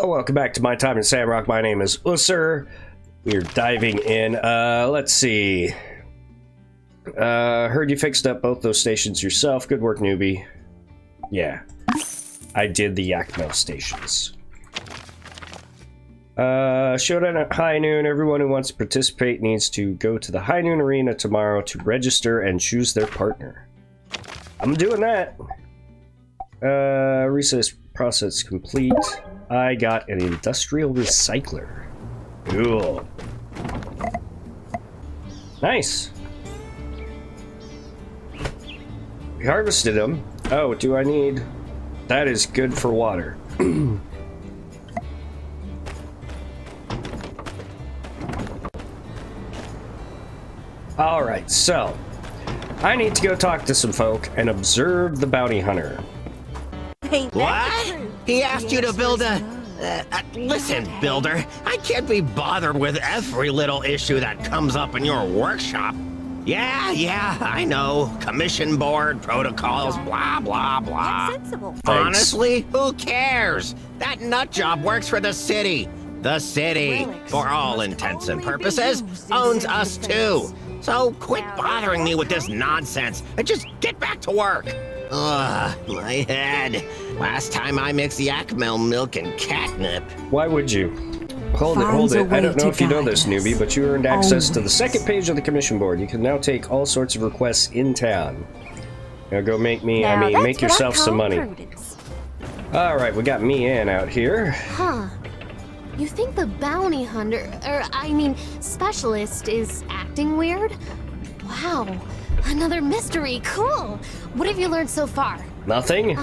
Well, welcome back to my time in Sandrock. My name is Ussur. We're diving in. Let's see. Heard you fixed up both those stations yourself. Good work, newbie. Yeah. I did the yak mill stations. Showdown at high noon. Everyone who wants to participate needs to go to the high noon arena tomorrow to register and choose their partner. I'm doing that. Research process complete. I got an industrial recycler. Cool. Nice. We harvested them. Oh, do I need... That is good for water. Alright, so... I need to go talk to some folk and observe the bounty hunter. What? He asked you to build a... listen, builder, I can't be bothered with every little issue that comes up in your workshop. Yeah, I know. Commission board, protocols, blah, blah, blah. That's sensible. Honestly, who cares? That nut job works for the city. The city, for all intents and purposes, owns us too. So quit bothering me with this nonsense and just get back to work. Ugh, my head. Last time I mixed yak milk and catnip. Why would you? Hold it. I don't know if you know this, newbie, but you earned access to the second page of the commission board. You can now take all sorts of requests in town. Now go make me, make yourself some money. Alright, we got me in out here. Huh. You think the bounty hunter, specialist is acting weird? Wow. Another mystery. Cool. What have you learned so far? Nothing.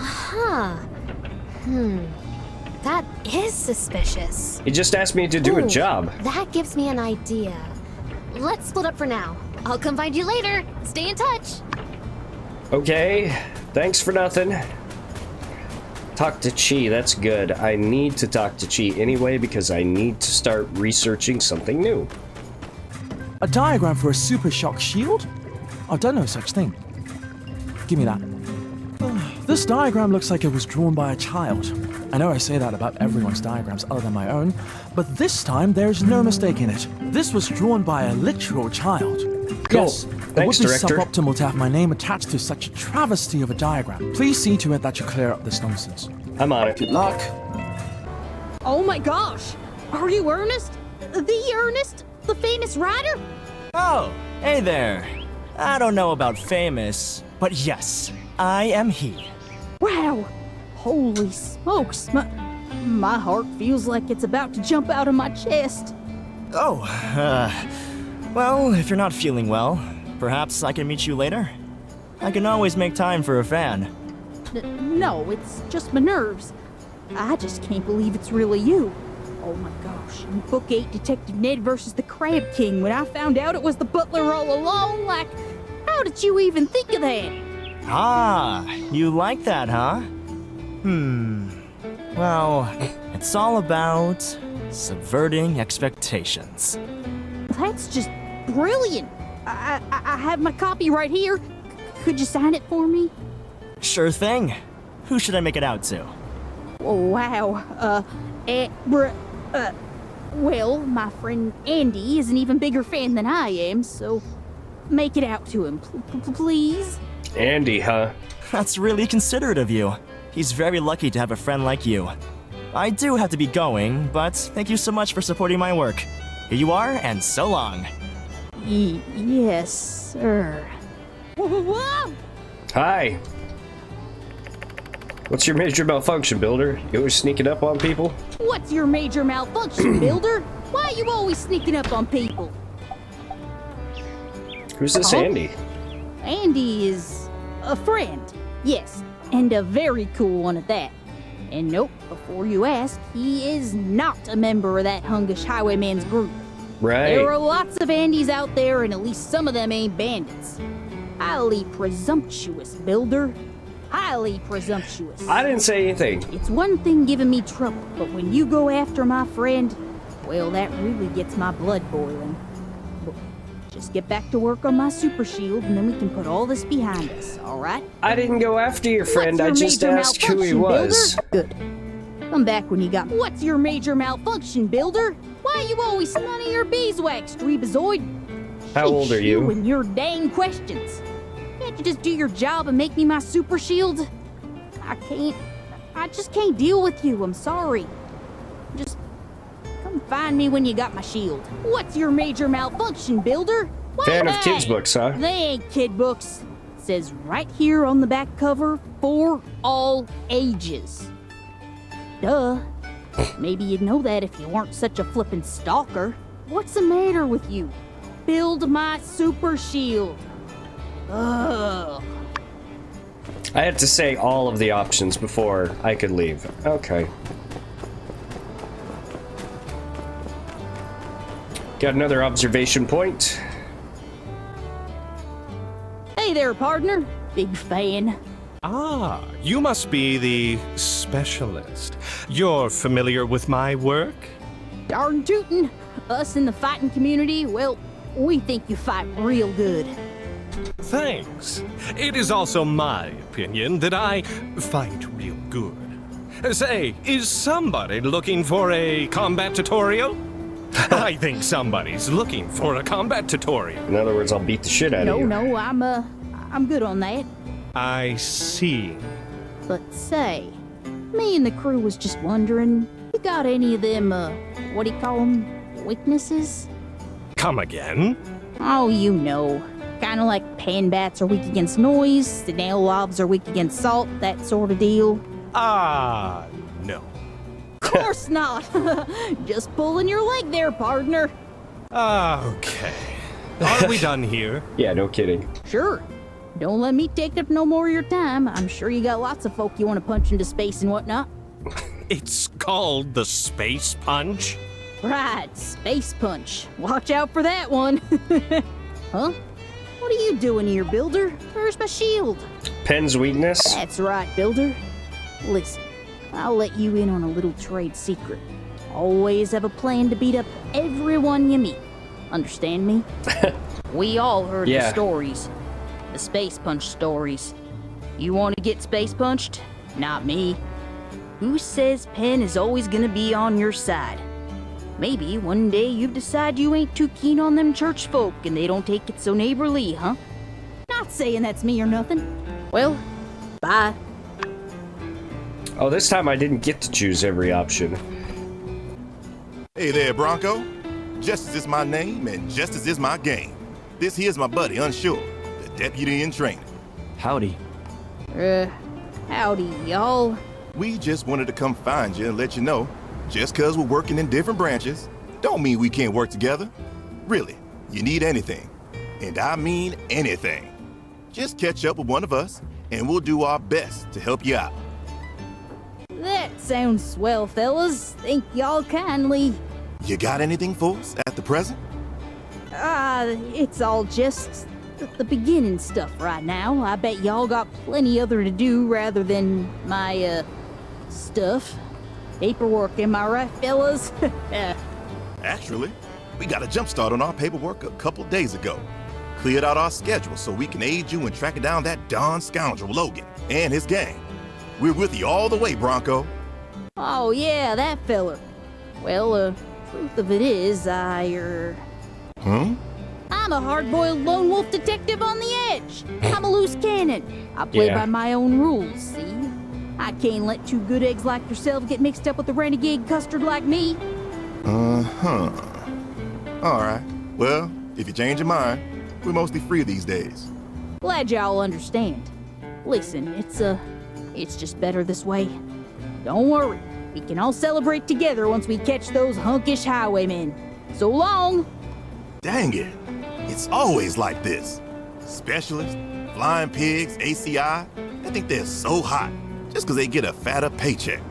That is suspicious. He just asked me to do a job. That gives me an idea. Let's split up for now. I'll come find you later. Stay in touch. Okay. Thanks for nothing. Talk to Chi. That's good. I need to talk to Chi anyway because I need to start researching something new. A diagram for a super shock shield? I've done no such thing. Give me that. This diagram looks like it was drawn by a child. I know I say that about everyone's diagrams other than my own, but this time there's no mistake in it. This was drawn by a literal child. Cool. Yes, Thanks, it would be Director. suboptimal to have my name attached to such a travesty of a diagram. Please see to it that you clear up this nonsense. I'm on it. Good luck. Oh my gosh! Are you Ernest? The Ernest? The famous writer? Oh, hey there. I don't know about famous, but yes, I am he. Wow! Holy smokes! My heart feels like it's about to jump out of my chest. Oh, well, if you're not feeling well, perhaps I can meet you later? I can always make time for a fan. No, it's just my nerves. I just can't believe it's really you. Oh my gosh, in Book 8, Detective Ned versus the Crab King, when I found out it was the butler all along, like, how did you even think of that? Ah, you like that, huh? Well, it's all about subverting expectations. That's just brilliant. I have my copy right here. Could you sign it for me? Sure thing. Who should I make it out to? Oh, wow. Well, my friend Andy is an even bigger fan than I am, so make it out to him, please. Andy, huh? That's really considerate of you. He's very lucky to have a friend like you. I do have to be going, but thank you so much for supporting my work. Here you are, and so long. Yes, sir. Whoa! Hi. What's your major malfunction, builder? You always sneaking up on people? What's your major malfunction, builder? Why are you always sneaking up on people? Who's this Andy? Andy is a friend, yes, and a very cool one at that. And nope, before you ask, he is not a member of that Hungish Highwayman's group. Right. There are lots of Andys out there, and at least some of them ain't bandits. Highly presumptuous, builder. Highly presumptuous. I didn't say anything. It's one thing giving me trouble, but when you go after my friend, well, that really gets my blood boiling. Look, just get back to work on my super shield, and then we can put all this behind us, all right? I didn't go after your friend. I just asked who he was. Builder? Good. Come back when you got... What's your major malfunction, Builder? Why you always none of your beeswax, Strebazoid? How old are you? And your dang questions. Can't you just do your job and make me my super shield? I just can't deal with you, I'm sorry. Just come find me when you got my shield. What's your major malfunction, Builder? Fan of kids' books, huh? They ain't kid books. It says right here on the back cover, for all ages. Duh. Maybe you'd know that if you weren't such a flippin' stalker. What's the matter with you? Build my super shield. Ugh. I had to say all of the options before I could leave. Okay. Got another observation point. Hey there, partner. Big fan. Ah, you must be the specialist. You're familiar with my work? Darn tootin'. Us in the fighting community, well, we think you fight real good. Thanks. It is also my opinion that I fight real good. Say, is somebody looking for a combat tutorial? I think somebody's looking for a combat tutorial. In other words, I'll beat the shit out of you. No, I'm good on that. I see. But say, me and the crew was just wondering, you got any of them, what do you call them, weaknesses? Come again? Oh, you know. Kinda like pan bats are weak against noise, the nail lobs are weak against salt, that sort of deal. Ah, no. Of course not! Just pulling your leg there, partner. Okay. Are we done here? Yeah, no kidding. Sure. Don't let me take up no more of your time. I'm sure you got lots of folk you want to punch into space and whatnot. It's called the Space Punch? Right, Space Punch. Watch out for that one. Huh? What are you doing here, Builder? Where's my shield? Pen's weakness? That's right, Builder. Listen, I'll let you in on a little trade secret. Always have a plan to beat up everyone you meet. Understand me? We all heard the stories. The Space Punch stories. You want to get Space Punched? Not me. Who says Pen is always gonna be on your side? Maybe one day you decide you ain't too keen on them church folk and they don't take it so neighborly, huh? Not saying that's me or nothing. Well, bye. Oh, this time I didn't get to choose every option. Hey there, Bronco. Justice is my name, and justice is my game. This here's my buddy, Ussur, the deputy in training. Howdy. Howdy, y'all. We just wanted to come find you and let you know, just 'cause we're working in different branches, don't mean we can't work together. Really, you need anything, and I mean anything, just catch up with one of us, and we'll do our best to help you out. That sounds swell, fellas. Thank y'all kindly. You got anything for us at the present? It's all just the beginning stuff right now. I bet y'all got plenty other to do rather than my, stuff. Paperwork, am I right, fellas? Actually, we got a jump start on our paperwork a couple days ago. Cleared out our schedule so we can aid you in tracking down that darn scoundrel Logan and his gang. We're with you all the way, Bronco. Oh, yeah, that feller. Well, truth of it is, I'm a hard-boiled lone wolf detective on the edge. I'm a loose cannon. I play by my own rules, see? I can't let two good eggs like yourselves get mixed up with a renegade custard like me. Uh-huh. All right. Well, if you change your mind, we're mostly free these days. Glad y'all understand. Listen, it's just better this way. Don't worry. We can all celebrate together once we catch those hunkish highwaymen. So long! Dang it. It's always like this. Specialists, flying pigs, ACI, they think they're so hot just 'cause they get a fatter paycheck.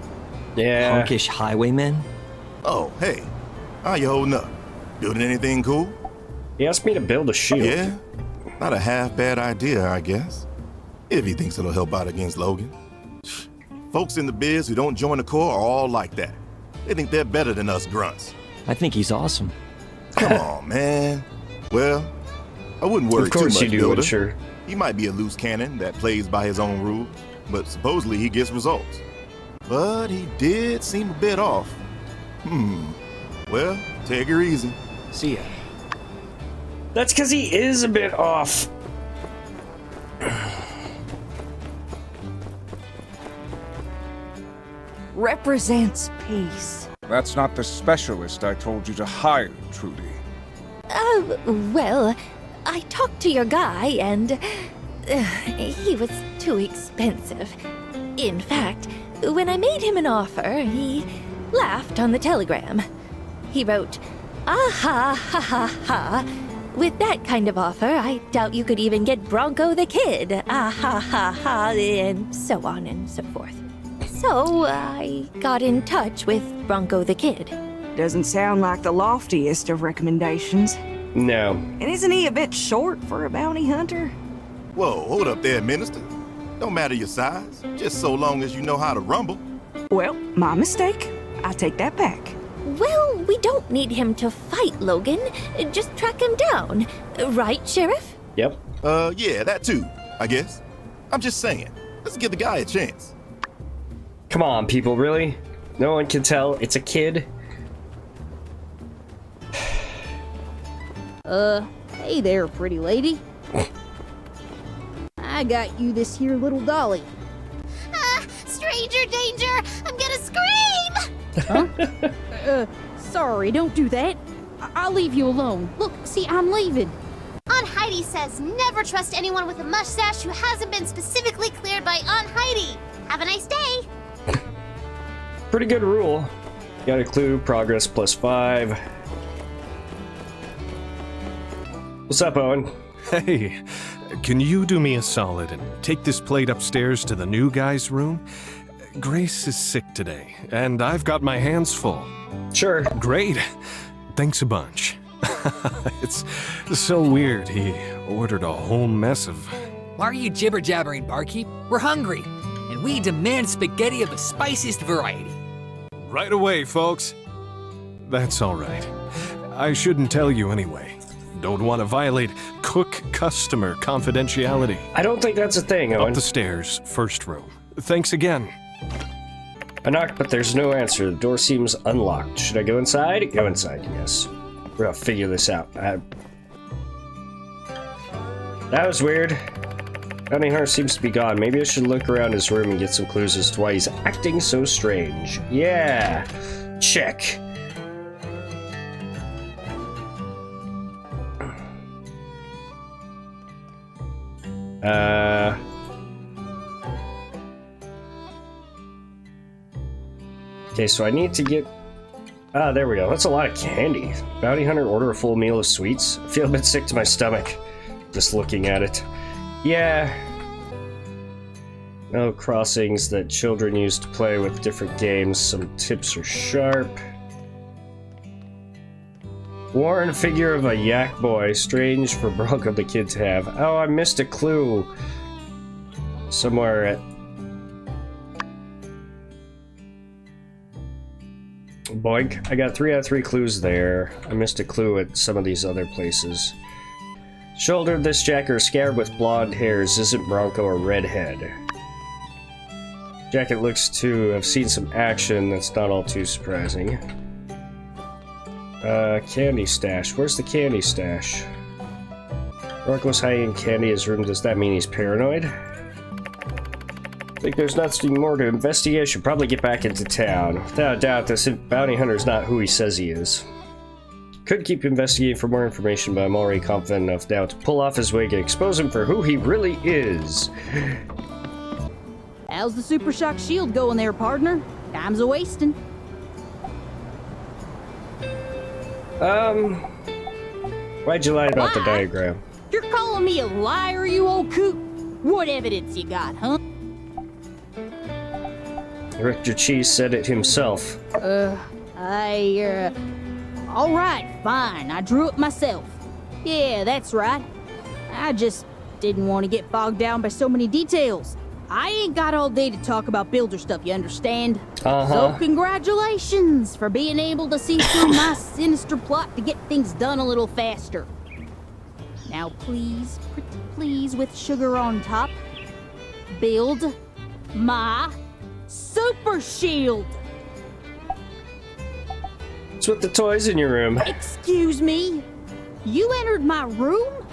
Yeah. Hunkish highwaymen? Oh, hey. How you holding up? Building anything cool? He asked me to build a shield. Yeah? Not a half bad idea, I guess. If he thinks it'll help out against Logan. Folks in the biz who don't join the Corps are all like that. They think they're better than us grunts. I think he's awesome. Come on, man. Well, I wouldn't worry too much, Of course you do, Builder. sure. He might be a loose cannon that plays by his own rules, but supposedly he gets results. but he did seem a bit off. Well, take her easy. See ya. That's because he is a bit off. Represents peace. That's not the specialist I told you to hire, Trudy. Well, I talked to your guy and he was too expensive. In fact, when I made him an offer, he laughed on the telegram. He wrote, "Ah ha ha ha ha. With that kind of offer, I doubt you could even get Bronco the Kid. Ah ha ha ha," and so on and so forth. So I got in touch with Bronco the Kid. Doesn't sound like the loftiest of recommendations. No. And isn't he a bit short for a bounty hunter? Whoa, hold up there, Minister. Don't matter your size, just so long as you know how to rumble. Well, my mistake. I take that back. Well, we don't need him to fight Logan. Just track him down. Right, Sheriff? Yep. Yeah, that too, I guess. I'm just saying, let's give the guy a chance. Come on, people, really? No one can tell it's a kid? Hey there, pretty lady. I got you this here little dolly. Stranger danger! I'm gonna scream! Sorry, don't do that. I'll leave you alone. Look, see, I'm leaving. Aunt Heidi says never trust anyone with a mustache who hasn't been specifically cleared by Aunt Heidi. Have a nice day. Pretty good rule. Got a clue, progress +5. What's up, Owen? Hey, can you do me a solid and take this plate upstairs to the new guy's room? Grace is sick today, and I've got my hands full. Sure. Great. Thanks a bunch. It's so weird. He ordered a whole mess of... Why are you jibber-jabbering, barkeep? We're hungry, and we demand spaghetti of the spiciest variety. Right away, folks. That's all right. I shouldn't tell you anyway. Don't want to violate cook-customer confidentiality. I don't think that's a thing, Owen. Up the stairs, first room. Thanks again. I knocked, but there's no answer. The door seems unlocked. Should I go inside? Go inside, yes. We're gonna figure this out. That was weird. Bounty hunter seems to be gone. Maybe I should look around his room and get some clues as to why he's acting so strange. Yeah. Check. Okay, so I need to get... Ah, there we go. That's a lot of candy. Bounty hunter order a full meal of sweets? I feel a bit sick to my stomach just looking at it. Yeah. No crossings that children use to play with different games. Some tips are sharp. Worn figure of a yak boy. Strange for Bronco the Kid to have. Oh, I missed a clue. Somewhere at... Boink. I got 3 out of 3 clues there. I missed a clue at some of these other places. Shoulder this jacket scared with blonde hairs isn't Bronco a redhead. Jacket looks to have seen some action. That's not all too surprising. Candy stash. Where's the candy stash? Bronco's hiding candy in his room. Does that mean he's paranoid? I think there's nothing more to investigate. I should probably get back into town. Without a doubt, this bounty hunter's not who he says he is. Could keep investigating for more information, but I'm already confident enough now to pull off his wig and expose him for who he really is. How's the Super Shock Shield going there, partner? Time's a-wasting. Why'd you lie about the diagram? You're calling me a liar, you old coot? What evidence you got, huh? Director Cheese said it himself. All right, fine. I drew it myself. Yeah, that's right. I just didn't want to get bogged down by so many details. I ain't got all day to talk about builder stuff, you understand? So congratulations for being able to see through my sinister plot to get things done a little faster. Now please, pretty please, with sugar on top, build my super shield. What's with the toys in your room? Excuse me? You entered my room?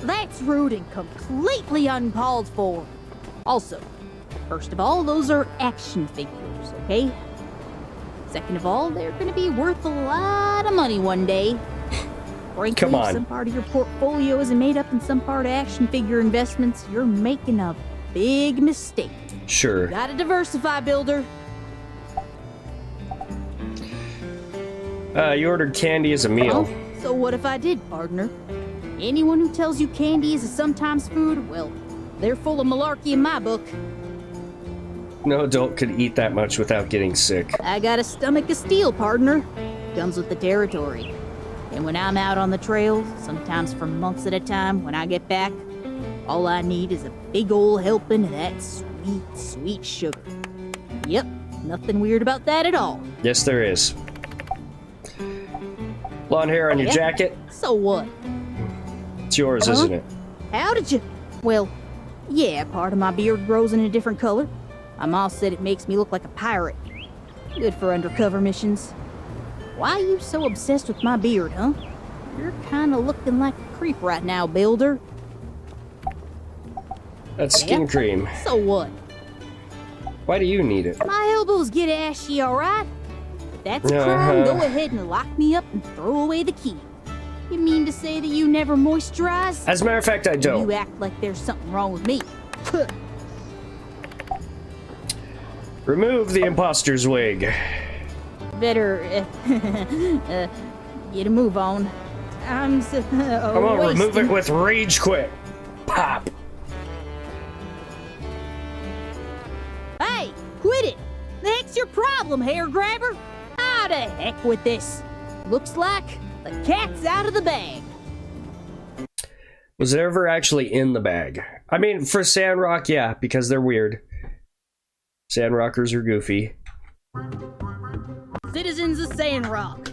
That's rude and completely uncalled for. Also, first of all, those are action figures, okay? Second of all, they're gonna be worth a lot of money one day. Frankly, Come on. if some part of your portfolio isn't made up in some part of action figure investments, you're making a big mistake. Sure. Gotta diversify, builder. You ordered candy as a meal. Oh, so what if I did, partner? Anyone who tells you candy is a sometimes food, well, they're full of malarkey in my book. No adult could eat that much without getting sick. I got a stomach of steel, partner. Comes with the territory. And when I'm out on the trails, sometimes for months at a time, when I get back, all I need is a big ol' helping of that sweet, sweet sugar. Yep, nothing weird about that at all. Yes, there is. Blonde hair on your jacket. So what? It's yours, isn't it? How did you? Well, yeah, part of my beard grows in a different color. My mom said it makes me look like a pirate. Good for undercover missions. Why are you so obsessed with my beard, huh? You're kinda looking like a creep right now, builder. That's skin cream. So what? Why do you need it? My elbows get ashy, alright? If that's a crime, go ahead and lock me up and throw away the key. You mean to say that you never moisturize? As a matter of fact, I don't. You act like there's something wrong with me. Remove the imposter's wig. Better get a move on. I'm so Come on, remove it with rage quit. Pop. Hey, quit it! The heck's your problem, hair grabber? Ah, to heck with this. Looks like the cat's out of the bag. Was it ever actually in the bag? I mean, for Sandrock, yeah, because they're weird. Sandrockers are goofy. Citizens of Sandrock,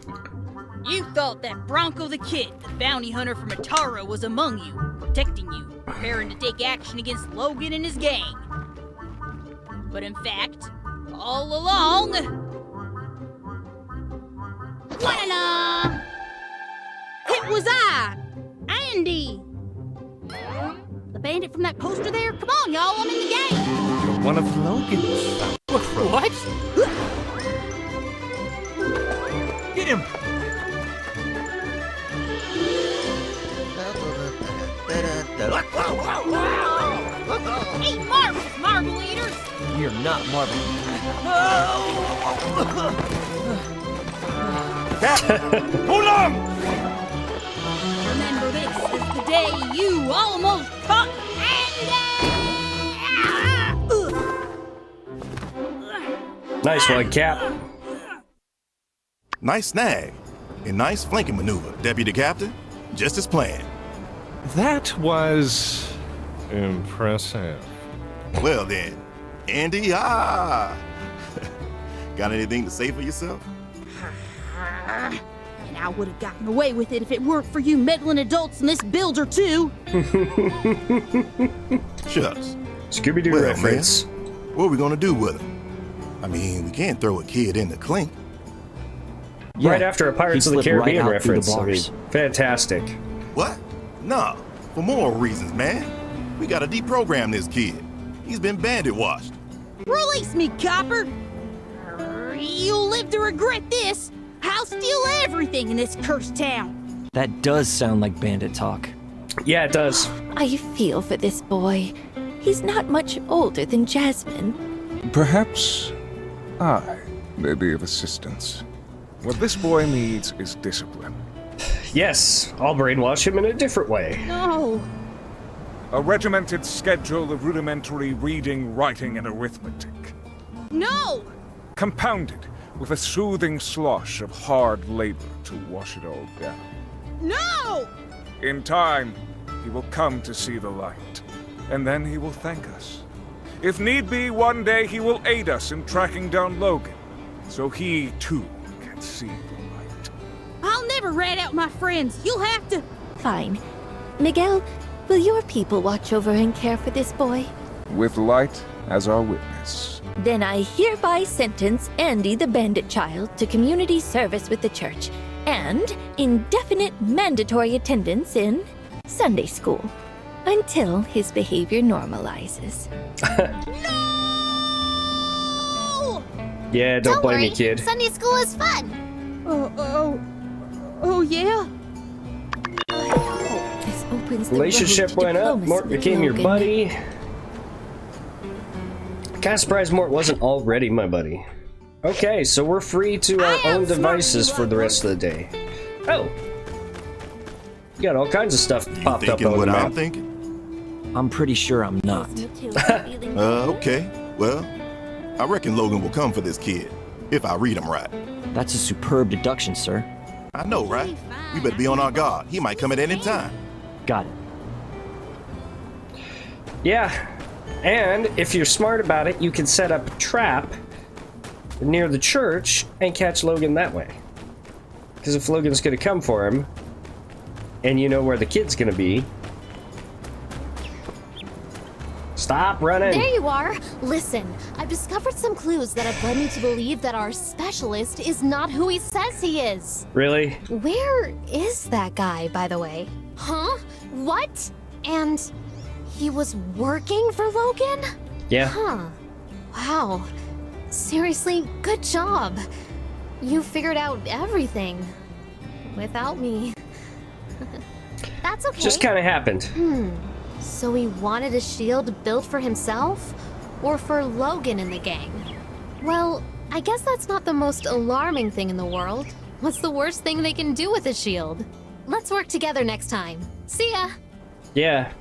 you thought that Bronco the Kid, the bounty hunter from Atara, was among you, protecting you, preparing to take action against Logan and his gang. But in fact, all along... Ta-da! It was I, Andy! The bandit from that poster there? Come on, y'all, I'm in the game! You're one of Logan's. What? Get him! Eat marbles, marble eaters! You're not Marvel. Hold on! Remember, this is the day you almost caught Andy! Nice one, Cap. Nice snag. A nice flanking maneuver, Deputy Captain. Just as planned. That was impressive. Well then, Andy, Got anything to say for yourself? And I would have gotten away with it if it weren't for you meddling adults and this builder, too. Shucks. Scooby-Doo Well, reference. man, what are we gonna do with him? I mean, we can't throw a kid in the clink. Right after a Pirates of the Caribbean reference. I mean, fantastic. What? Nah, for moral reasons, man. We gotta deprogram this kid. He's been bandit washed. Release me, copper! You'll live to regret this. I'll steal everything in this cursed town. That does sound like bandit talk. Yeah, it does. I feel for this boy. He's not much older than Jasmine. Perhaps I may be of assistance. What this boy needs is discipline. Yes, I'll brainwash him in a different way. No. A regimented schedule of rudimentary reading, writing, and arithmetic. No! Compounded with a soothing slosh of hard labor to wash it all down. No! In time, he will come to see the light, and then he will thank us. If need be, one day he will aid us in tracking down Logan, so he, too, can see the light. I'll never rat out my friends. You'll have to... Fine. Miguel, will your people watch over and care for this boy? with light as our witness. Then I hereby sentence Andy the Bandit Child to community service with the church and indefinite mandatory attendance in Sunday school until his behavior normalizes. No! Yeah, don't blame worry. me, kid. Sunday school is fun. Oh yeah? I hope this opens the Relationship road to went up. diplomacy Mort with became your Logan. buddy. Kind of surprised Mort wasn't already my buddy. Okay, so we're free to our own devices for the rest of the day. Oh! You got all kinds of stuff popped up on what the I'm map. thinking? I'm pretty sure I'm not. Okay. Well, I reckon Logan will come for this kid, if I read him right. That's a superb deduction, sir. I know, right? We better be on our guard. He might come at any time. Got it. Yeah, and if you're smart about it, you can set up a trap near the church and catch Logan that way. Because if Logan's gonna come for him, and you know where the kid's gonna be, stop running. There you are. Listen, I've discovered some clues that have led me to believe that our specialist is not who he says he is. Really? Where is that guy, by the way? Huh? What? And he was working for Logan? Yeah. Huh. Wow. Seriously, good job. You figured out everything. Without me. That's okay. Just kind of happened. So he wanted a shield built for himself? Or for Logan and the gang? Well, I guess that's not the most alarming thing in the world. What's the worst thing they can do with a shield? Let's work together next time. See ya! Yeah.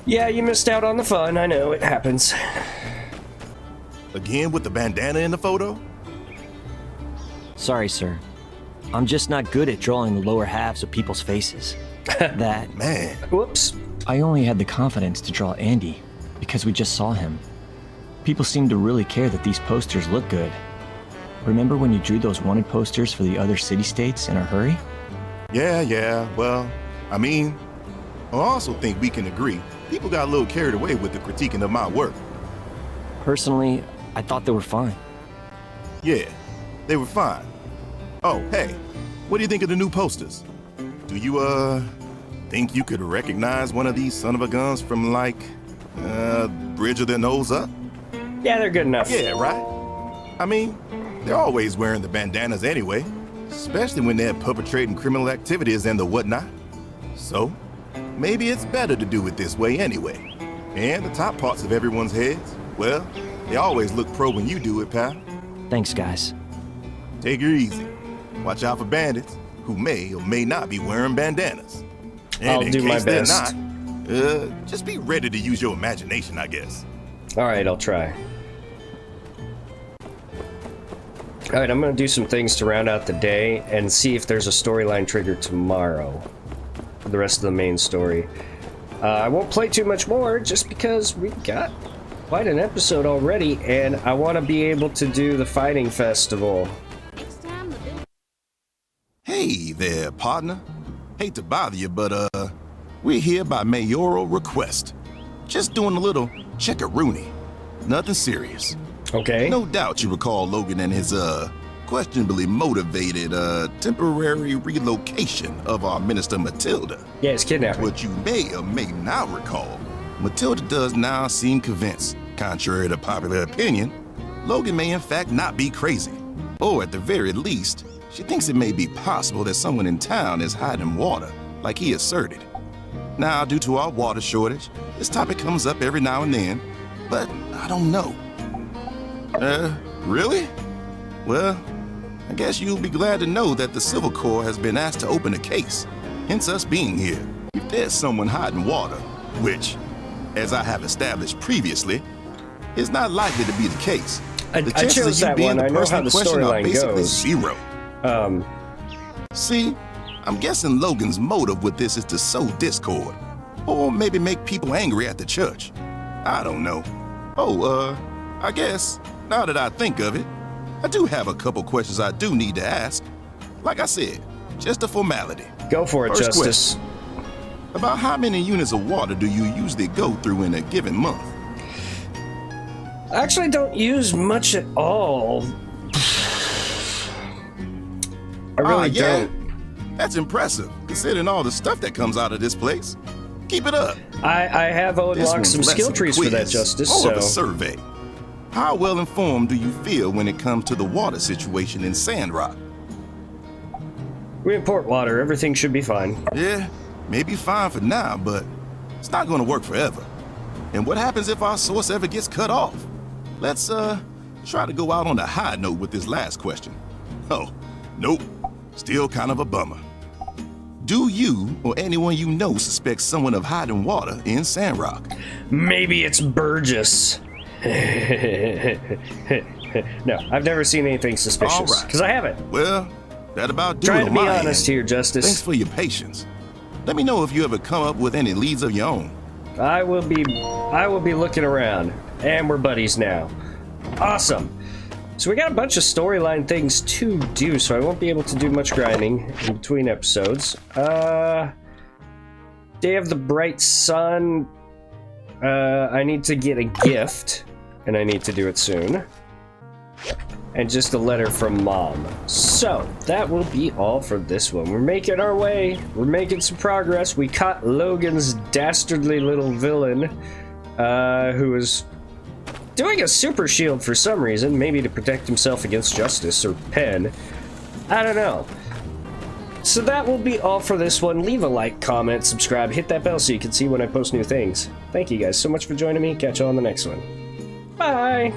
Yeah, you missed out on the fun. I know, it happens. Again with the bandana in the photo? Sorry, sir. I'm just not good at drawing the lower halves of people's faces. That... Man. Whoops. I only had the confidence to draw Andy because we just saw him. People seem to really care that these posters look good. Remember when you drew those wanted posters for the other city-states in a hurry? Yeah, well, I mean, I also think we can agree people got a little carried away with the critiquing of my work. Personally, I thought they were fine. Yeah, they were fine. Oh, hey, what do you think of the new posters? Do you, think you could recognize one of these son-of-a-guns from, like, Bridge of their Nose Up? Yeah, they're good enough. Yeah, right? I mean, they're always wearing the bandanas anyway, especially when they're perpetrating criminal activities and the whatnot. So, maybe it's better to do it this way anyway. And the top parts of everyone's heads, well, they always look pro when you do it, pal. Thanks, guys. Take her easy. Watch out for bandits who may or may not be wearing bandanas. And I'll in do my case they're best. not, just be ready to use your imagination, I guess. Alright, I'll try. Alright, I'm gonna do some things to round out the day and see if there's a storyline trigger tomorrow for the rest of the main story. I won't play too much more just because we've got quite an episode already and I want to be able to do the fighting festival. Hey there, partner. Hate to bother you, but, we're here by mayoral request. Just doing a little check-a-rooney. Nothing serious. Okay. No doubt you recall Logan and his, questionably motivated, temporary relocation of our Minister Matilda. Yeah, it's kidnapping. What you may or may not recall, Matilda does now seem convinced, contrary to popular opinion, Logan may in fact not be crazy. Or at the very least, she thinks it may be possible that someone in town is hiding water, like he asserted. Now, due to our water shortage, this topic comes up every now and then, but I don't know. Really? Well, I guess you'll be glad to know that the Civil Corps has been asked to open a case, hence us being here. If there's someone hiding water, which, as I have established previously, is not likely to be the case. The I chose that one. I know how the storyline goes. Zero. See, I'm guessing Logan's motive with this is to sow discord, or maybe make people angry at the church. I don't know. Oh, I guess, now that I think of it, I do have a couple questions I do need to ask. Like I said, just a formality. Go for it, First Justice. question. About how many units of water do you usually go through in a given month? I actually don't use much at all. I really don't. That's impressive, considering all the stuff that comes out of this place. Keep it up. I have unlocked some skill trees for that, Justice. More of a survey. How well informed do you feel when it comes to the water situation in Sandrock? We import water. Everything should be fine. Yeah, maybe fine for now, but it's not going to work forever. And what happens if our source ever gets cut off? Let's try to go out on a high note with this last question. Oh, nope. Still kind of a bummer. Do you or anyone you know suspect someone of hiding water in Sandrock? Maybe it's Burgess. No, I've never seen anything suspicious. All right. Because I haven't. Well, that about do Trying it to on be my honest end. here, Justice. Thanks for your patience. Let me know if you ever come up with any leads of your own. I will be looking around. And we're buddies now. Awesome. So we got a bunch of storyline things to do, so I won't be able to do much grinding in between episodes. Day of the Bright Sun. I need to get a gift, and I need to do it soon. And just a letter from Mom. So, that will be all for this one. We're making our way. We're making some progress. We caught Logan's dastardly little villain, who is doing a super shield for some reason, maybe to protect himself against Justice or Penn. I don't know. So that will be all for this one. Leave a like, comment, subscribe, hit that bell so you can see when I post new things. Thank you guys so much for joining me. Catch you on the next one. Bye!